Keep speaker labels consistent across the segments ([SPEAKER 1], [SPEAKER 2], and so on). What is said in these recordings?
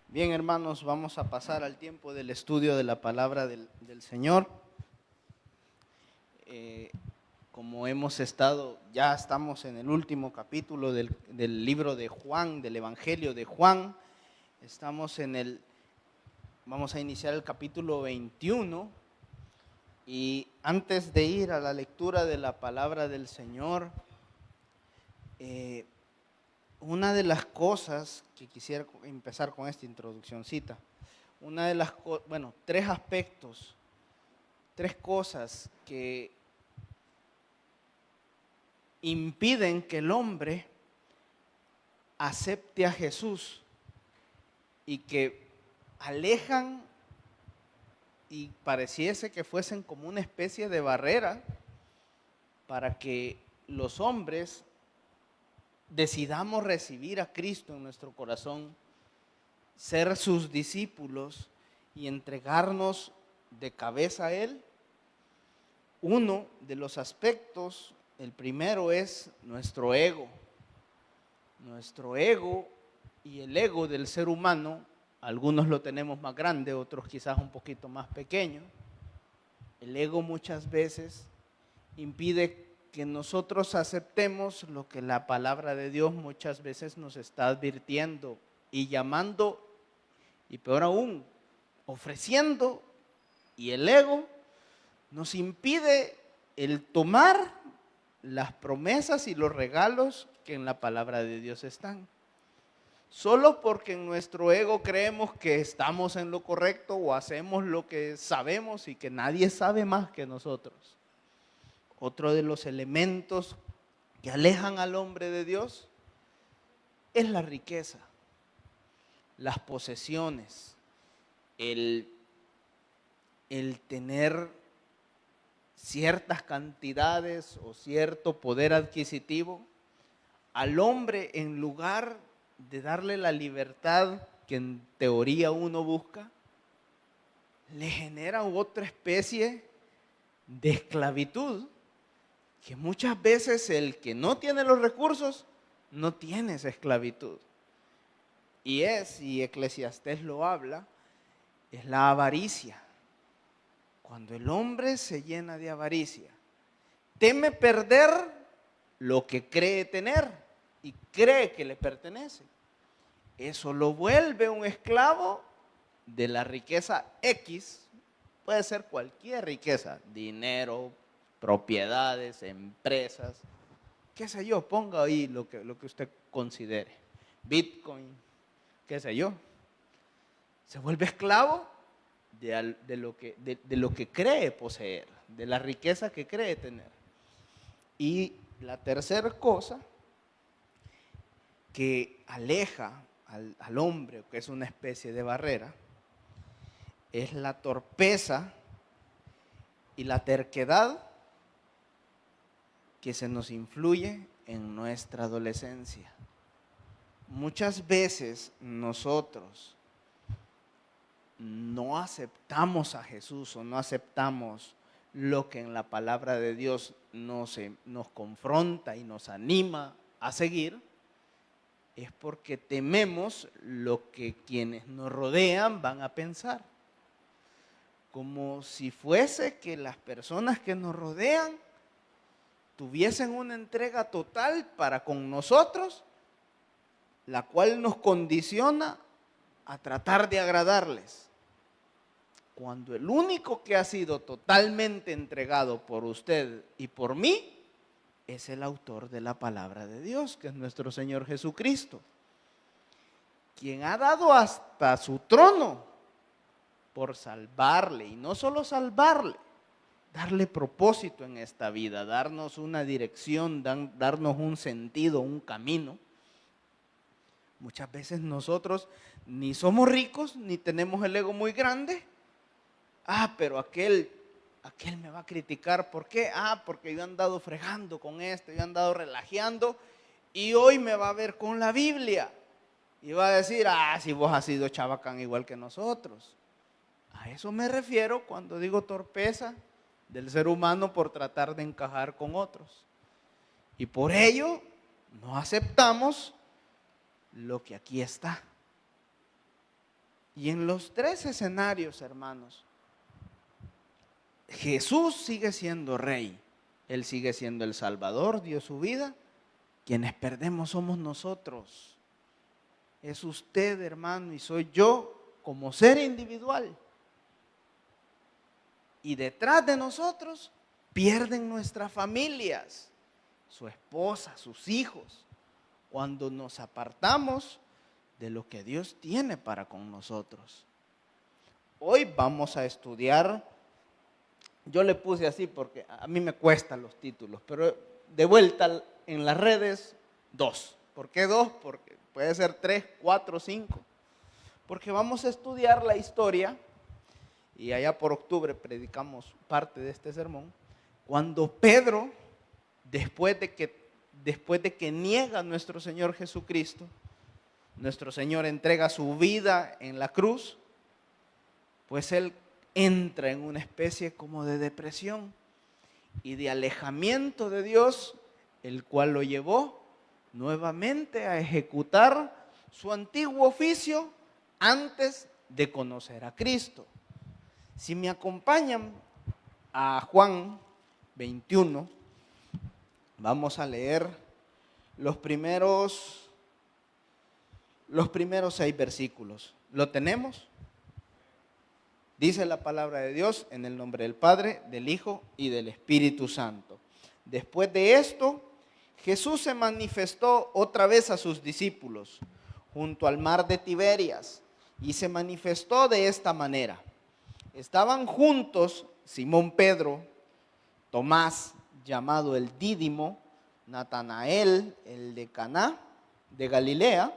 [SPEAKER 1] Bien, hermanos, vamos a pasar al tiempo del estudio de la palabra del Señor. Como ya estamos en el último capítulo del libro de Juan, del Evangelio de Juan. Vamos a iniciar el capítulo 21. Y antes de ir a la lectura de la palabra del Señor, una de las cosas que quisiera empezar con esta introduccióncita, tres aspectos, tres cosas que impiden que el hombre acepte a Jesús y que alejan y pareciese que fuesen como una especie de barrera para que los hombres decidamos recibir a Cristo en nuestro corazón, ser sus discípulos y entregarnos de cabeza a Él. Uno de los aspectos, el primero es nuestro ego. Nuestro ego y el ego del ser humano, algunos lo tenemos más grande, otros quizás un poquito más pequeño. El ego muchas veces impide que nosotros aceptemos lo que la palabra de Dios muchas veces nos está advirtiendo y llamando, y peor aún, ofreciendo, y el ego nos impide el tomar las promesas y los regalos que en la palabra de Dios están. Solo porque en nuestro ego creemos que estamos en lo correcto o hacemos lo que sabemos y que nadie sabe más que nosotros. Otro de los elementos que alejan al hombre de Dios es la riqueza, las posesiones, el tener ciertas cantidades o cierto poder adquisitivo. Al hombre, en lugar de darle la libertad que en teoría uno busca, le genera otra especie de esclavitud, que muchas veces el que no tiene los recursos no tiene esa esclavitud. Y Eclesiastés lo habla, es la avaricia. Cuando el hombre se llena de avaricia, teme perder lo que cree tener y cree que le pertenece. Eso lo vuelve un esclavo de la riqueza X, puede ser cualquier riqueza, dinero, propiedades, empresas, qué sé yo, ponga ahí lo que usted considere, Bitcoin, qué sé yo. Se vuelve esclavo de lo que cree poseer, de la riqueza que cree tener. Y la tercera cosa que aleja al hombre, que es una especie de barrera, es la torpeza y la terquedad que se nos influye en nuestra adolescencia. Muchas veces nosotros no aceptamos a Jesús o no aceptamos lo que en la palabra de Dios nos confronta y nos anima a seguir, es porque tememos lo que quienes nos rodean van a pensar. Como si fuese que las personas que nos rodean tuviesen una entrega total para con nosotros, la cual nos condiciona a tratar de agradarles. Cuando el único que ha sido totalmente entregado por usted y por mí es el autor de la palabra de Dios, que es nuestro Señor Jesucristo, quien ha dado hasta su trono por salvarle, y no solo salvarle, darle propósito en esta vida, darnos una dirección, darnos un sentido, un camino. Muchas veces nosotros ni somos ricos, ni tenemos el ego muy grande. Pero aquel me va a criticar. ¿Por qué? Porque yo he andado fregando con esto, yo he andado relajeando, y hoy me va a ver con la Biblia. Y va a decir, si vos has sido chabacán igual que nosotros. A eso me refiero cuando digo torpeza del ser humano por tratar de encajar con otros. Y por ello no aceptamos lo que aquí está. Y en los tres escenarios, hermanos, Jesús sigue siendo rey. Él sigue siendo el Salvador, dio su vida. Quienes perdemos somos nosotros. Es usted, hermano, y soy yo como ser individual. Y detrás de nosotros pierden nuestras familias, su esposa, sus hijos, cuando nos apartamos de lo que Dios tiene para con nosotros. Hoy vamos a estudiar, yo le puse así porque a mí me cuestan los títulos, pero de vuelta en las redes, 2. ¿Por qué 2? Porque puede ser 3, 4, 5. Porque vamos a estudiar la historia, y allá por octubre predicamos parte de este sermón, cuando Pedro, después de que niega a nuestro Señor Jesucristo, nuestro Señor entrega su vida en la cruz, pues él entra en una especie como de depresión y de alejamiento de Dios, el cual lo llevó nuevamente a ejecutar su antiguo oficio antes de conocer a Cristo. Si me acompañan a Juan 21, vamos a leer los primeros 6 versículos. ¿Lo tenemos? Dice la palabra de Dios en el nombre del Padre, del Hijo y del Espíritu Santo. Después de esto, Jesús se manifestó otra vez a sus discípulos junto al mar de Tiberias y se manifestó de esta manera. Estaban juntos Simón Pedro, Tomás, llamado el Dídimo, Natanael, el de Caná, de Galilea,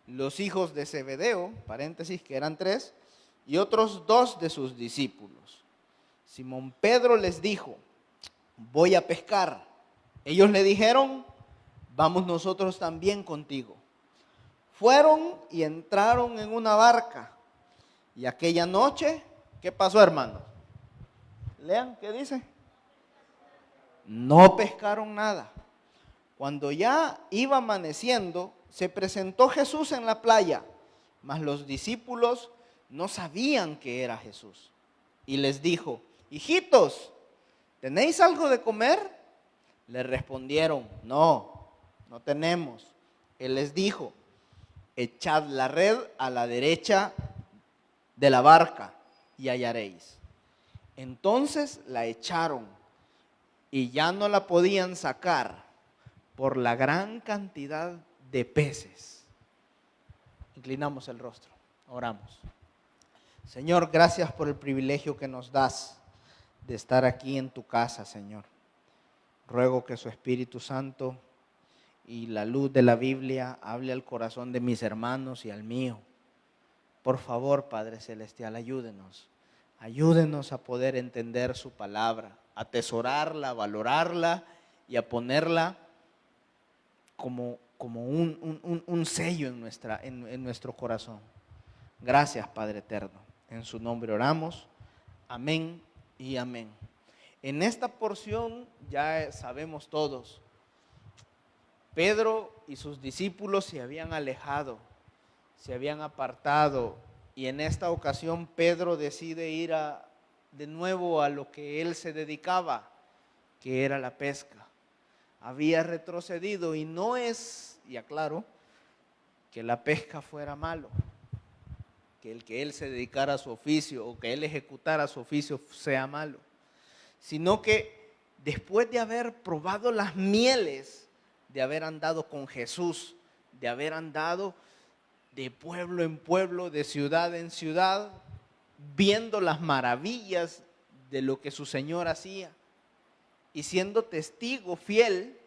[SPEAKER 1] los hijos de Zebedeo, paréntesis, que eran 3, y otros 2 de sus discípulos. Simón Pedro les dijo: voy a pescar. Ellos le dijeron: vamos nosotros también contigo. Fueron y entraron en una barca. Y aquella noche, ¿qué pasó, hermanos? Lean, ¿qué dice? No pescaron nada. Cuando ya iba amaneciendo, se presentó Jesús en la playa, mas los discípulos no sabían que era Jesús. Y les dijo: hijitos, ¿tenéis algo de comer? Le respondieron: no, no tenemos. Él les dijo: echad la red a la derecha de la barca y hallaréis. Entonces la echaron y ya no la podían sacar por la gran cantidad de peces. Inclinamos el rostro, oramos. Señor, gracias por el privilegio que nos das de estar aquí en tu casa, Señor. Ruego que su Espíritu Santo y la luz de la Biblia hable al corazón de mis hermanos y al mío. Por favor, Padre Celestial, ayúdenos. Ayúdenos a poder entender su palabra, a atesorarla, a valorarla y a ponerla como un sello en nuestro corazón. Gracias, Padre eterno. En su nombre oramos. Amén y amén. En esta porción ya sabemos todos, Pedro y sus discípulos se habían alejado, se habían apartado, y en esta ocasión Pedro decide ir de nuevo a lo que él se dedicaba, que era la pesca. Había retrocedido, y no es, y aclaro, que la pesca fuera malo, que el que él se dedicara a su oficio o que él ejecutara su oficio sea malo, sino que después de haber probado las mieles, de haber andado con Jesús, de haber andado de pueblo en pueblo, de ciudad en ciudad, viendo las maravillas de lo que su Señor hacía y siendo testigo fiel,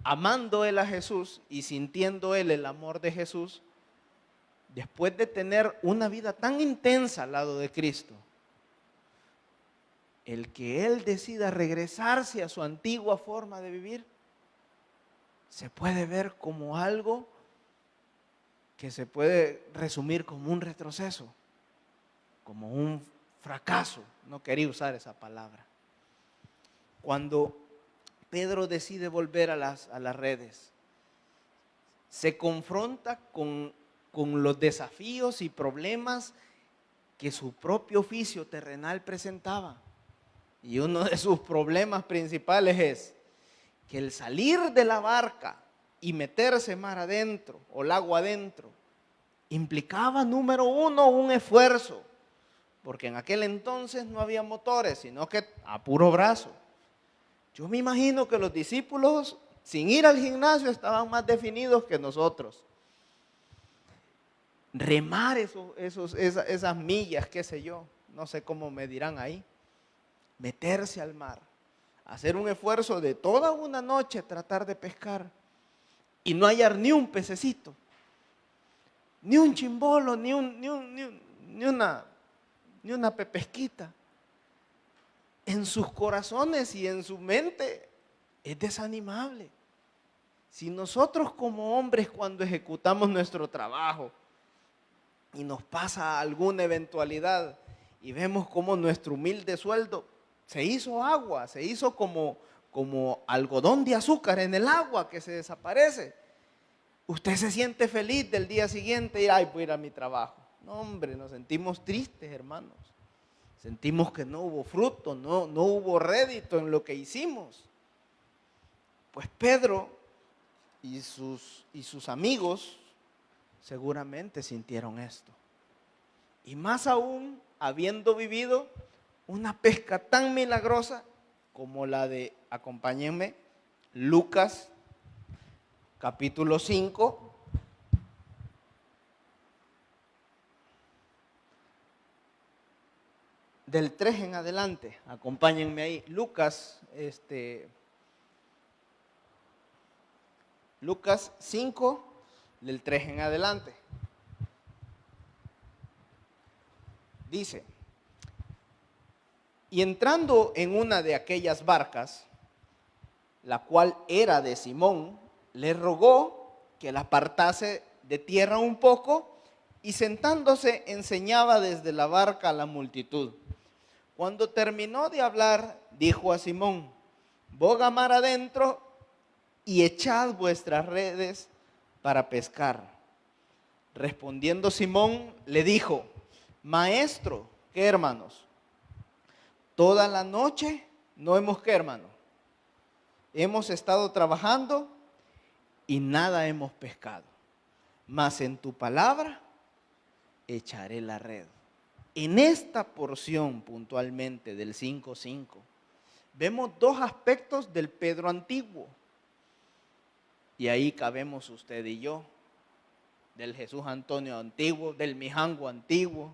[SPEAKER 1] amando él a Jesús y sintiendo él el amor de Jesús, después de tener una vida tan intensa al lado de Cristo, el que él decida regresarse a su antigua forma de vivir, se puede ver como algo que se puede resumir como un retroceso, como un fracaso, no quería usar esa palabra. Cuando Pedro decide volver a las redes, se confronta con los desafíos y problemas que su propio oficio terrenal presentaba. Y uno de sus problemas principales es que el salir de la barca y meterse mar adentro o lago adentro implicaba, número uno, un esfuerzo, porque en aquel entonces no había motores, sino que a puro brazo. Yo me imagino que los discípulos, sin ir al gimnasio, estaban más definidos que nosotros. Remar esas millas, qué sé yo, no sé cómo me dirán ahí, meterse al mar, hacer un esfuerzo de toda una noche, tratar de pescar y no hallar ni un pececito, ni un chimbolo, ni una pepesquita. En sus corazones y en su mente es desanimable. Si nosotros como hombres, cuando ejecutamos nuestro trabajo y nos pasa alguna eventualidad y vemos cómo nuestro humilde sueldo se hizo agua, se hizo como algodón de azúcar en el agua que se desaparece, usted se siente feliz del día siguiente y, ay, voy a ir a mi trabajo. No, hombre, nos sentimos tristes, hermanos. Sentimos que no hubo fruto, no hubo rédito en lo que hicimos. Pues Pedro y sus amigos seguramente sintieron esto. Y más aún, habiendo vivido una pesca tan milagrosa como la de, acompáñenme, Lucas capítulo 5. Del 3 en adelante, acompáñenme ahí. Lucas 5, del 3 en adelante. Dice: y entrando en una de aquellas barcas, la cual era de Simón, le rogó que la apartase de tierra un poco, y sentándose enseñaba desde la barca a la multitud. Cuando terminó de hablar, dijo a Simón: boga mar adentro y echad vuestras redes para pescar. Respondiendo Simón, le dijo: maestro, ¿qué, hermanos? Toda la noche no hemos, ¿qué, hermano? Hemos estado trabajando y nada hemos pescado, mas en tu palabra echaré la red. En esta porción puntualmente del 5:5 vemos dos aspectos del Pedro antiguo, y ahí cabemos usted y yo, del Jesús Antonio antiguo, del Mijango antiguo.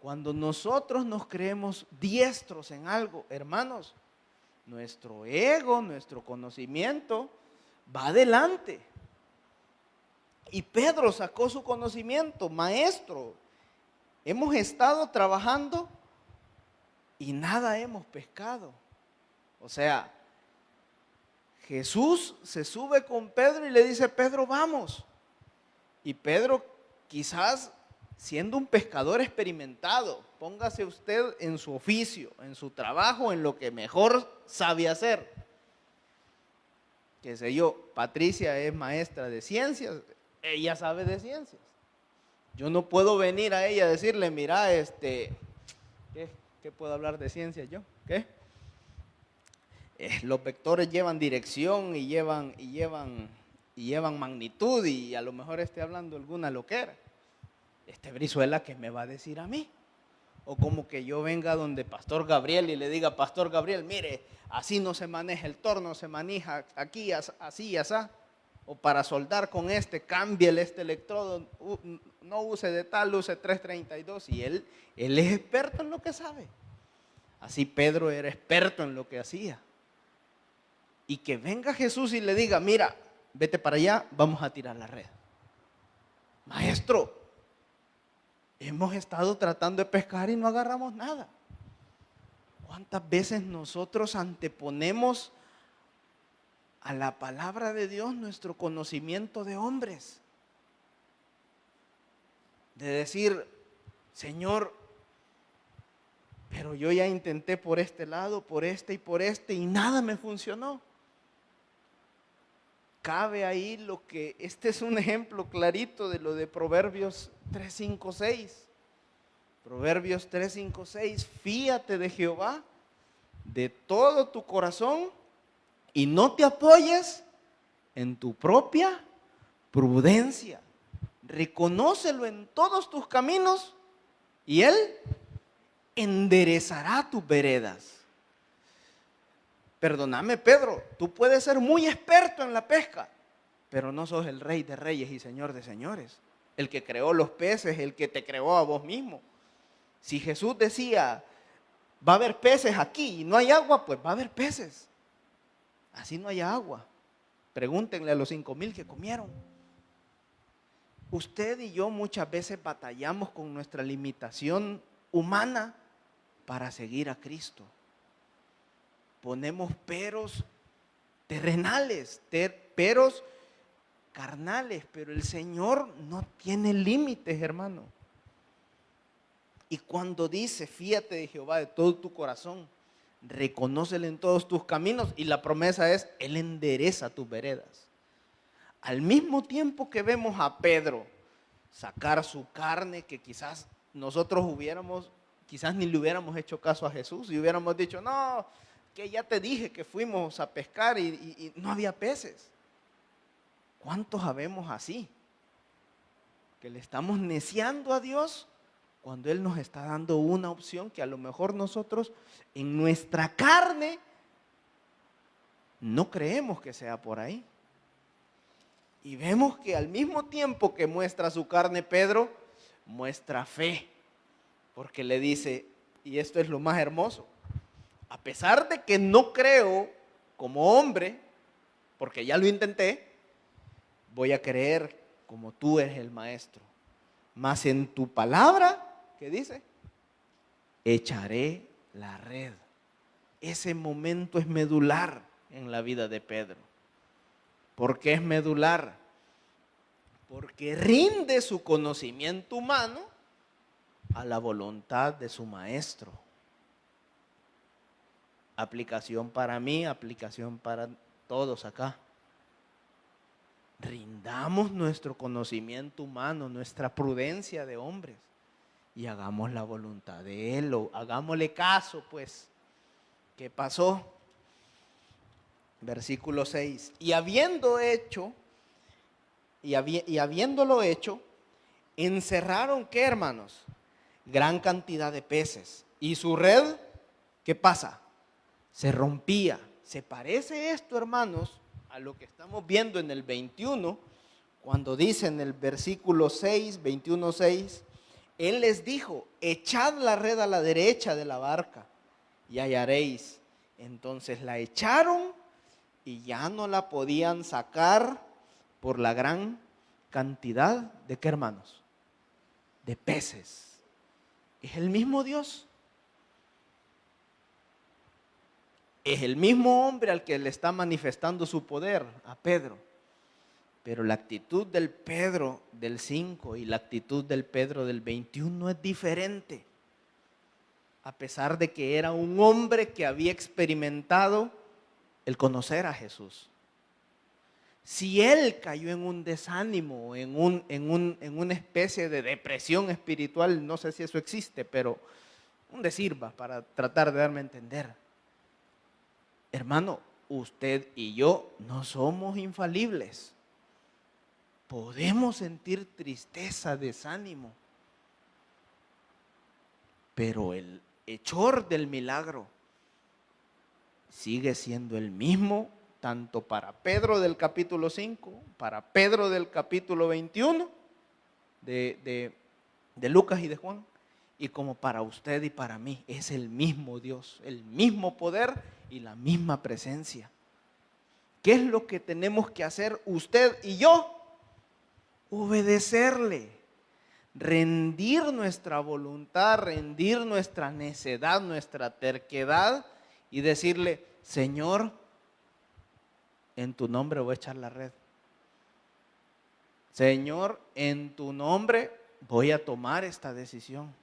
[SPEAKER 1] Cuando nosotros nos creemos diestros en algo, hermanos, nuestro ego, nuestro conocimiento va adelante. Y Pedro sacó su conocimiento: maestro, hemos estado trabajando y nada hemos pescado. O sea, Jesús se sube con Pedro y le dice: Pedro, vamos. Y Pedro, quizás siendo un pescador experimentado, póngase usted en su oficio, en su trabajo, en lo que mejor sabe hacer. Qué sé yo, Patricia es maestra de ciencias, ella sabe de ciencias. Yo no puedo venir a ella a decirle: mira, ¿qué puedo hablar de ciencias yo? ¿Qué? Los vectores llevan dirección y llevan magnitud, y a lo mejor esté hablando alguna loquera. Brizuela, ¿qué me va a decir a mí? O como que yo venga donde Pastor Gabriel y le diga: Pastor Gabriel, mire, así no se maneja el torno, se maneja aquí, así, así. O para soldar con cámbiale este electrodo, no use de tal, use 332. Y él es experto en lo que sabe. Así Pedro era experto en lo que hacía. Y que venga Jesús y le diga: mira, vete para allá, vamos a tirar la red. Maestro, hemos estado tratando de pescar y no agarramos nada. ¿Cuántas veces nosotros anteponemos a la palabra de Dios nuestro conocimiento de hombres? De decir: Señor, pero yo ya intenté por este lado, por este y nada me funcionó. Cabe ahí este es un ejemplo clarito de lo de Proverbios 3, 5, 6. Proverbios 3, 5, 6. Fíate de Jehová de todo tu corazón y no te apoyes en tu propia prudencia. Reconócelo en todos tus caminos y Él enderezará tus veredas. Perdóname, Pedro, tú puedes ser muy experto en la pesca, pero no sos el Rey de reyes y Señor de señores. El que creó los peces, el que te creó a vos mismo. Si Jesús decía, va a haber peces aquí y no hay agua, pues va a haber peces. Así no hay agua. Pregúntenle a los 5,000 que comieron. Usted y yo muchas veces batallamos con nuestra limitación humana para seguir a Cristo. Ponemos peros terrenales, peros carnales, pero el Señor no tiene límites, hermano. Y cuando dice, fíate de Jehová de todo tu corazón, reconócele en todos tus caminos, y la promesa es, Él endereza tus veredas. Al mismo tiempo que vemos a Pedro sacar su carne, que quizás nosotros quizás ni le hubiéramos hecho caso a Jesús y hubiéramos dicho, no, que ya te dije que fuimos a pescar y no había peces. ¿Cuántos habemos así? Que le estamos neciando a Dios cuando Él nos está dando una opción que a lo mejor nosotros en nuestra carne no creemos que sea por ahí. Y vemos que al mismo tiempo que muestra su carne Pedro, muestra fe, porque le dice, y esto es lo más hermoso, a pesar de que no creo como hombre, porque ya lo intenté, voy a creer como tú eres el maestro. Mas en tu palabra, ¿qué dice? Echaré la red. Ese momento es medular en la vida de Pedro. ¿Por qué es medular? Porque rinde su conocimiento humano a la voluntad de su maestro. Aplicación para mí, aplicación para todos acá. Rindamos nuestro conocimiento humano, nuestra prudencia de hombres y hagamos la voluntad de Él, o hagámosle caso, pues. ¿Qué pasó? Versículo 6. Y habiéndolo hecho, encerraron, ¿qué, hermanos? Gran cantidad de peces. Y su red, ¿qué pasa? Se rompía. ¿Se parece esto, hermanos, a lo que estamos viendo en el 21, cuando dice en el versículo 6, 21:6, Él les dijo, echad la red a la derecha de la barca y hallaréis? Entonces la echaron y ya no la podían sacar por la gran cantidad de, ¿qué, hermanos? De peces. Es el mismo Dios. Es el mismo hombre al que le está manifestando su poder a Pedro. Pero la actitud del Pedro del 5 y la actitud del Pedro del 21 es diferente. A pesar de que era un hombre que había experimentado el conocer a Jesús. Si él cayó en un desánimo, en una especie de depresión espiritual, no sé si eso existe, pero un decir va para tratar de darme a entender. Hermano, usted y yo no somos infalibles. Podemos sentir tristeza, desánimo, pero el hechor del milagro sigue siendo el mismo, tanto para Pedro del capítulo 5, para Pedro del capítulo 21 de Lucas y de Juan, y como para usted y para mí. Es el mismo Dios, el mismo poder y la misma presencia. ¿Qué es lo que tenemos que hacer usted y yo? Obedecerle, rendir nuestra voluntad, rendir nuestra necedad, nuestra terquedad y decirle, Señor, en tu nombre voy a echar la red. Señor, en tu nombre voy a tomar esta decisión.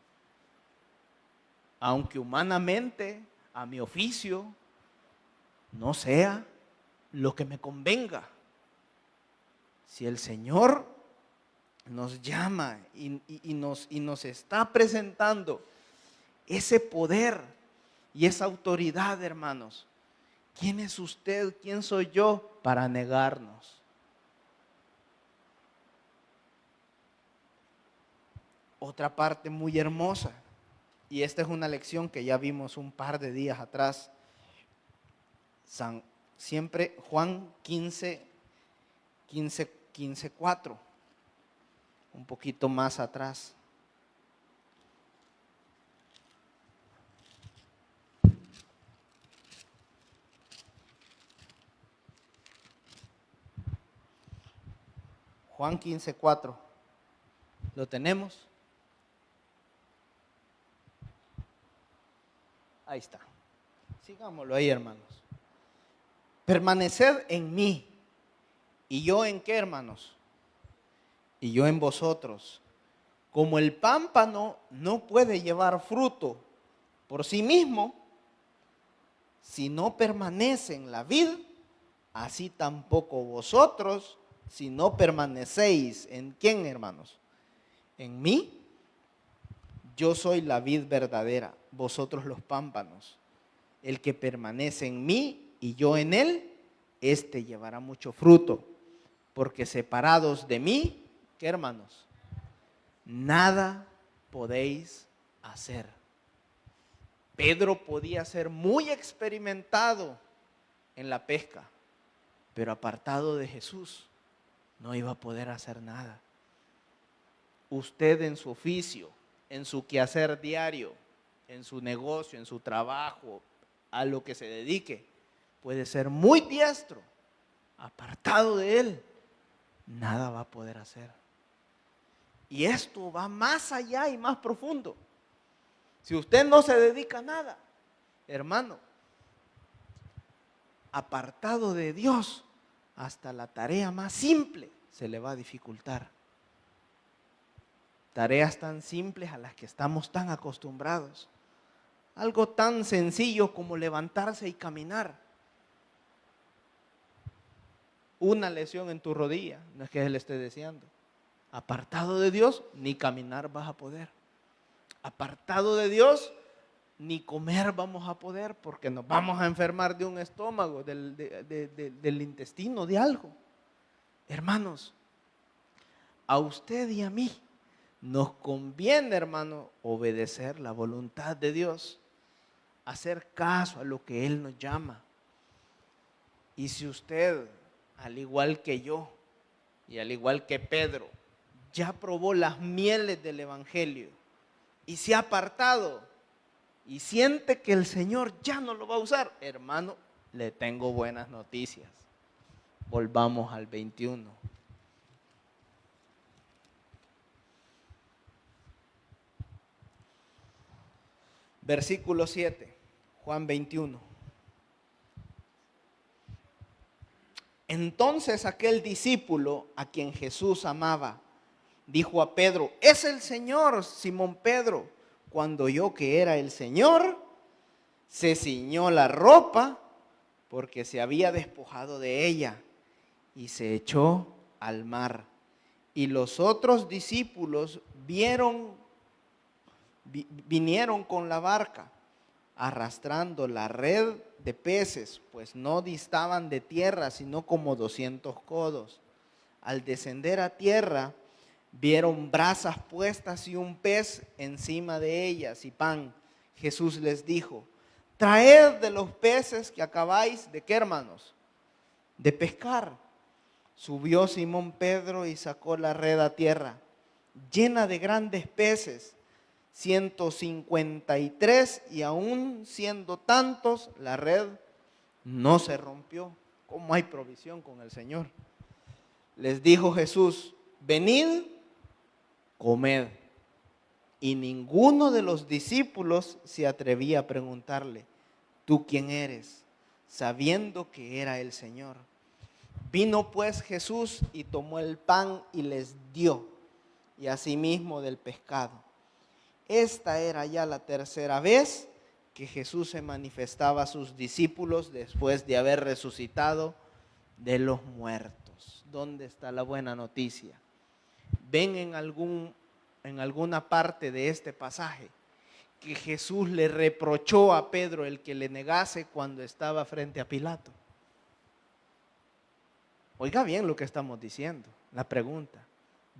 [SPEAKER 1] aunque humanamente, a mi oficio, no sea lo que me convenga. Si el Señor nos llama y nos está presentando ese poder y esa autoridad, hermanos, ¿quién es usted? ¿Quién soy yo para negarnos? Otra parte muy hermosa, y esta es una lección que ya vimos un par de días atrás, siempre Juan 15:4, un poquito más atrás. Juan 15:4, ¿lo tenemos? Ahí está. Sigámoslo ahí, hermanos. Permaneced en mí. ¿Y yo en qué, hermanos? Y yo en vosotros. Como el pámpano no puede llevar fruto por sí mismo, si no permanece en la vid, así tampoco vosotros, si no permanecéis en quién, hermanos, en mí. Yo soy la vid verdadera, vosotros los pámpanos. El que permanece en mí y yo en él, éste llevará mucho fruto, porque separados de mí, ¿qué, hermanos? Nada podéis hacer. Pedro podía ser muy experimentado en la pesca, pero apartado de Jesús no iba a poder hacer nada. Usted en su oficio, en su quehacer diario, en su negocio, en su trabajo, a lo que se dedique, puede ser muy diestro, apartado de él, nada va a poder hacer. Y esto va más allá y más profundo. Si usted no se dedica a nada, hermano, apartado de Dios, hasta la tarea más simple se le va a dificultar. Tareas tan simples a las que estamos tan acostumbrados. Algo tan sencillo como levantarse y caminar. Una lesión en tu rodilla, no es que le esté deseando. Apartado de Dios, ni caminar vas a poder. Apartado de Dios, ni comer vamos a poder, porque nos vamos a enfermar de un estómago, del intestino, de algo. Hermanos, a usted y a mí nos conviene, hermano, obedecer la voluntad de Dios, hacer caso a lo que Él nos llama. Y si usted, al igual que yo y al igual que Pedro, ya probó las mieles del Evangelio y se ha apartado y siente que el Señor ya no lo va a usar, hermano, le tengo buenas noticias. Volvamos al 21. Versículo 7, Juan 21. Entonces aquel discípulo a quien Jesús amaba, dijo a Pedro: es el Señor. Simón Pedro, cuando oyó que era el Señor, se ciñó la ropa, porque se había despojado de ella, y se echó al mar. Y los otros discípulos vinieron con la barca, arrastrando la red de peces, pues no distaban de tierra, sino como 200 codos. Al descender a tierra, vieron brasas puestas y un pez encima de ellas y pan. Jesús les dijo: traed de los peces que acabáis de, ¿qué, hermanos? De pescar. Subió Simón Pedro y sacó la red a tierra, llena de grandes peces, 153, y aún siendo tantos, la red no se rompió. ¿Cómo hay provisión con el Señor? Les dijo Jesús: venid, comed. Y ninguno de los discípulos se atrevía a preguntarle: ¿tú quién eres?, sabiendo que era el Señor. Vino pues Jesús y tomó el pan y les dio, y asimismo del pescado. esta era ya la tercera vez que Jesús se manifestaba a sus discípulos después de haber resucitado de los muertos. ¿Dónde está la buena noticia? ¿Ven en alguna parte de este pasaje que Jesús le reprochó a Pedro el que le negase cuando estaba frente a Pilato? Oiga bien lo que estamos diciendo, la pregunta.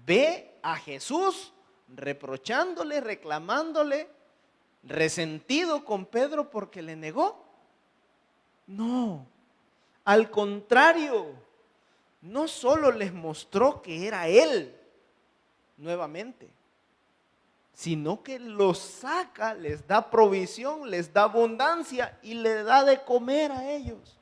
[SPEAKER 1] ¿Ve a Jesús reprochándole, reclamándole, resentido con Pedro porque le negó? No, al contrario, no solo les mostró que era Él nuevamente, sino que los saca, les da provisión, les da abundancia y le da de comer a ellos.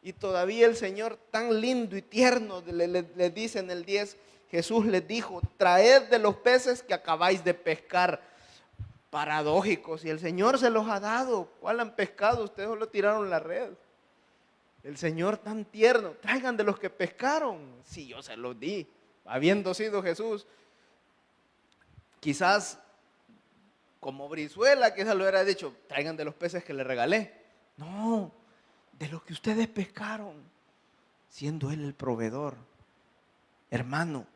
[SPEAKER 1] Y todavía el Señor, tan lindo y tierno, le dice en el 10, Jesús les dijo: traed de los peces que acabáis de pescar. Paradójicos, y el Señor se los ha dado. ¿Cuál han pescado? Ustedes solo tiraron la red. El Señor tan tierno: traigan de los que pescaron. Sí, yo se los di, habiendo sido Jesús. Quizás como Brizuela, quizás lo hubiera dicho: traigan de los peces que le regalé. No, de lo que ustedes pescaron, siendo Él el proveedor. Hermano,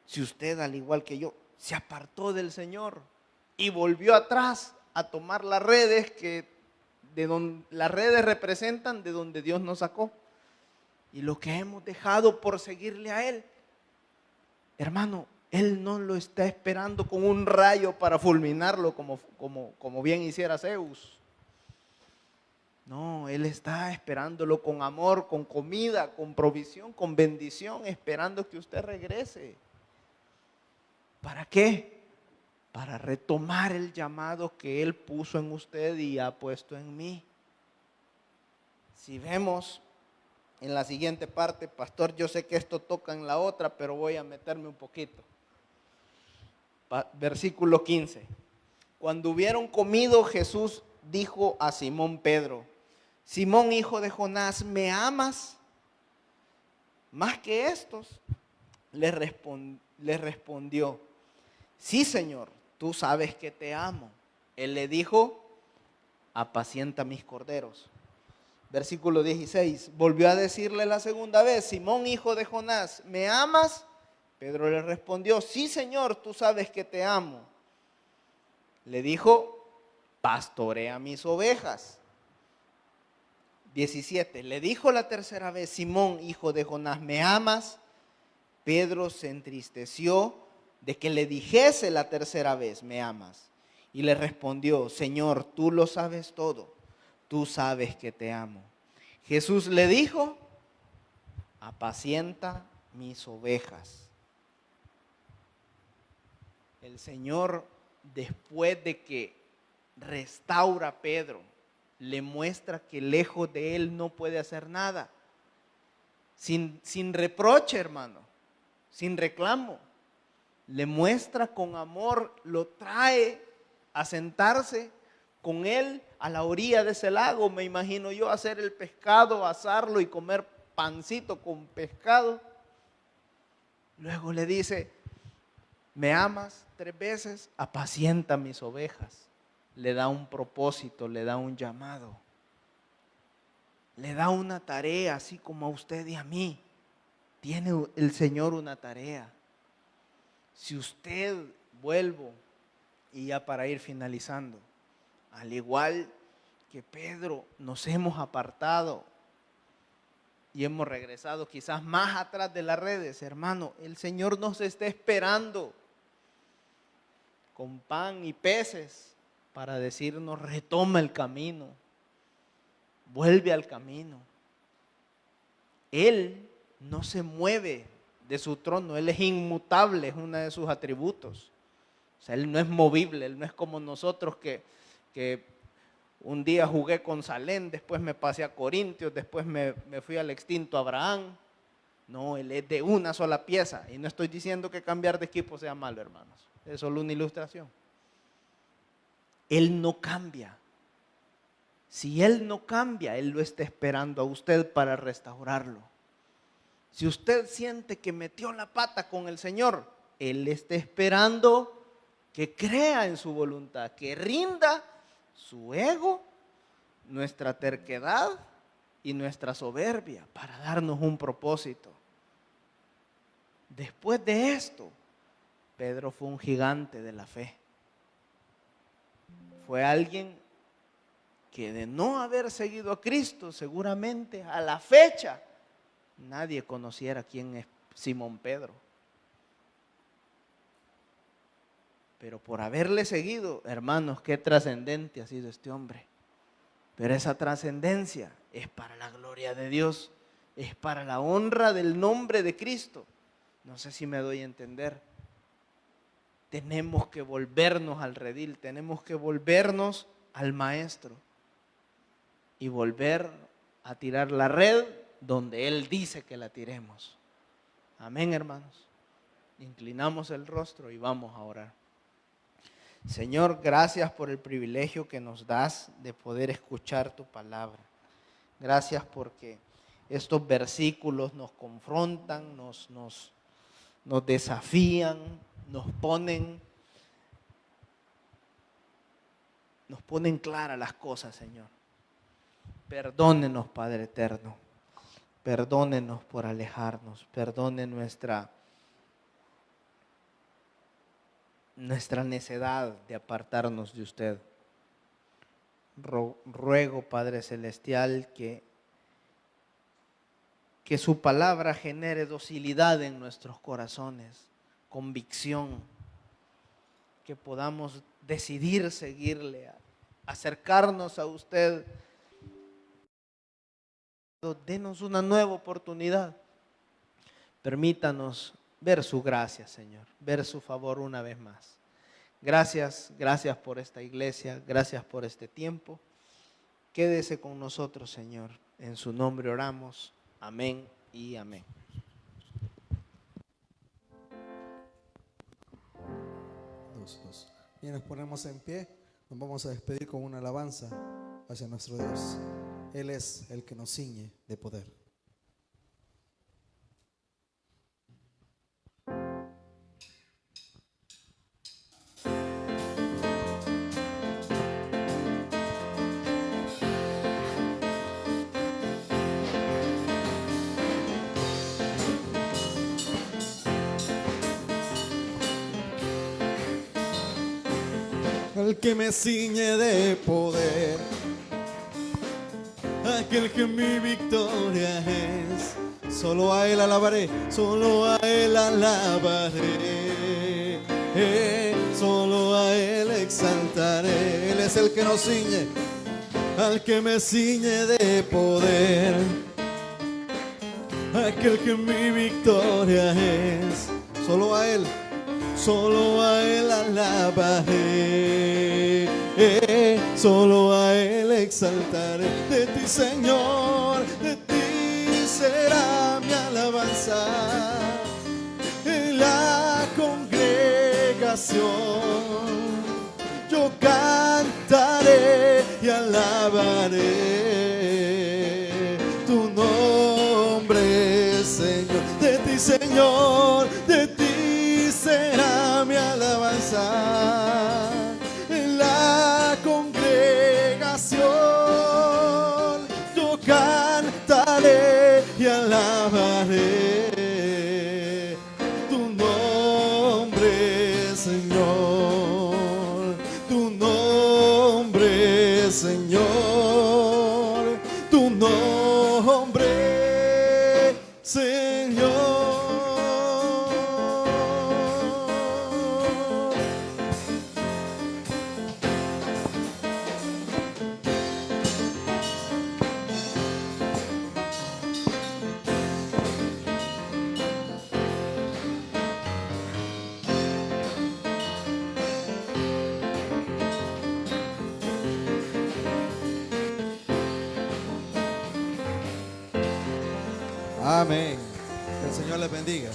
[SPEAKER 1] si usted, al igual que yo, se apartó del Señor y volvió atrás a tomar las redes, las redes representan de donde Dios nos sacó, y lo que hemos dejado por seguirle a Él, hermano, Él no lo está esperando con un rayo para fulminarlo como bien hiciera Zeus. No, Él está esperándolo con amor, con comida, con provisión, con bendición, esperando que usted regrese. ¿Para qué? Para retomar el llamado que Él puso en usted y ha puesto en mí. Si vemos en la siguiente parte, pastor, yo sé que esto toca en la otra, pero voy a meterme un poquito. Versículo 15. Cuando hubieron comido, Jesús dijo a Simón Pedro: Simón, hijo de Jonás, ¿me amas más que estos? Le respondió: sí, Señor, tú sabes que te amo. Él le dijo: apacienta mis corderos. Versículo 16, volvió a decirle la segunda vez: Simón, hijo de Jonás, ¿me amas? Pedro le respondió: sí, Señor, tú sabes que te amo. Le dijo: pastorea mis ovejas. 17, le dijo la tercera vez: Simón, hijo de Jonás, ¿me amas? Pedro se entristeció de que le dijese la tercera vez: ¿me amas? Y le respondió: Señor, tú lo sabes todo, tú sabes que te amo. Jesús le dijo: apacienta mis ovejas. El Señor, después de que restaura a Pedro, le muestra que lejos de él no puede hacer nada. Sin reproche, hermano, sin reclamo. Le muestra con amor, lo trae a sentarse con él a la orilla de ese lago. Me imagino yo hacer el pescado, asarlo y comer pancito con pescado. Luego le dice: ¿me amas? 3 veces, apacienta mis ovejas. Le da un propósito, le da un llamado, le da una tarea, así como a usted y a mí. Tiene el Señor una tarea. Si usted, vuelvo, y ya para ir finalizando, al igual que Pedro, nos hemos apartado y hemos regresado quizás más atrás de las redes, hermano, el Señor nos está esperando con pan y peces para decirnos: retoma el camino, vuelve al camino. Él no se mueve de su trono, Él es inmutable, es uno de sus atributos. O sea, Él no es movible, Él no es como nosotros que un día jugué con Salem, después me pasé a Corintios, después me fui al extinto Abraham. No, Él es de una sola pieza. Y no estoy diciendo que cambiar de equipo sea malo, hermanos. Es solo una ilustración. Él no cambia. Si Él no cambia, Él lo está esperando a usted para restaurarlo. Si usted siente que metió la pata con el Señor, Él está esperando que crea en su voluntad, que rinda su ego, nuestra terquedad y nuestra soberbia para darnos un propósito. Después de esto, Pedro fue un gigante de la fe. Fue alguien que, de no haber seguido a Cristo, seguramente a la fecha nadie conociera quién es Simón Pedro. Pero por haberle seguido, hermanos, qué trascendente ha sido este hombre. Pero esa trascendencia es para la gloria de Dios, es para la honra del nombre de Cristo. No sé si me doy a entender. Tenemos que volvernos al redil, tenemos que volvernos al Maestro y volver a tirar la red donde Él dice que la tiremos. Amén, hermanos. Inclinamos el rostro y vamos a orar. Señor, gracias por el privilegio que nos das de poder escuchar tu palabra. Gracias porque estos versículos nos confrontan, nos desafían, nos ponen claras las cosas, Señor. Perdónenos, Padre eterno. Perdónenos por alejarnos. Perdone nuestra necedad de apartarnos de usted. Ruego, Padre Celestial, que su palabra genere docilidad en nuestros corazones, convicción, que podamos decidir seguirle, acercarnos a usted. Denos una nueva oportunidad. Permítanos ver su gracia, Señor, ver su favor una vez más. Gracias por esta iglesia, gracias por este tiempo. Quédese con nosotros, Señor. En su nombre oramos. Amén y amén.
[SPEAKER 2] Bien, nos ponemos en pie. Nos vamos a despedir con una alabanza hacia nuestro Dios. Él es el que nos ciñe de poder. El que me ciñe de poder, aquel que mi victoria es. Solo a Él alabaré, solo a Él alabaré, solo a Él exaltaré. Él es el que nos ciñe, al que me ciñe de poder, aquel que mi victoria es. Solo a Él alabaré, solo a Él exaltaré. De ti, Señor, de ti será mi alabanza. En la congregación yo cantaré y alabaré tu nombre, Señor. De ti, Señor, de ti será mi alabanza. En la congregación yo cantaré y alabaré tu nombre, Señor. Tu nombre, Señor. Tu nombre, Señor. Amén. Que el Señor les bendiga.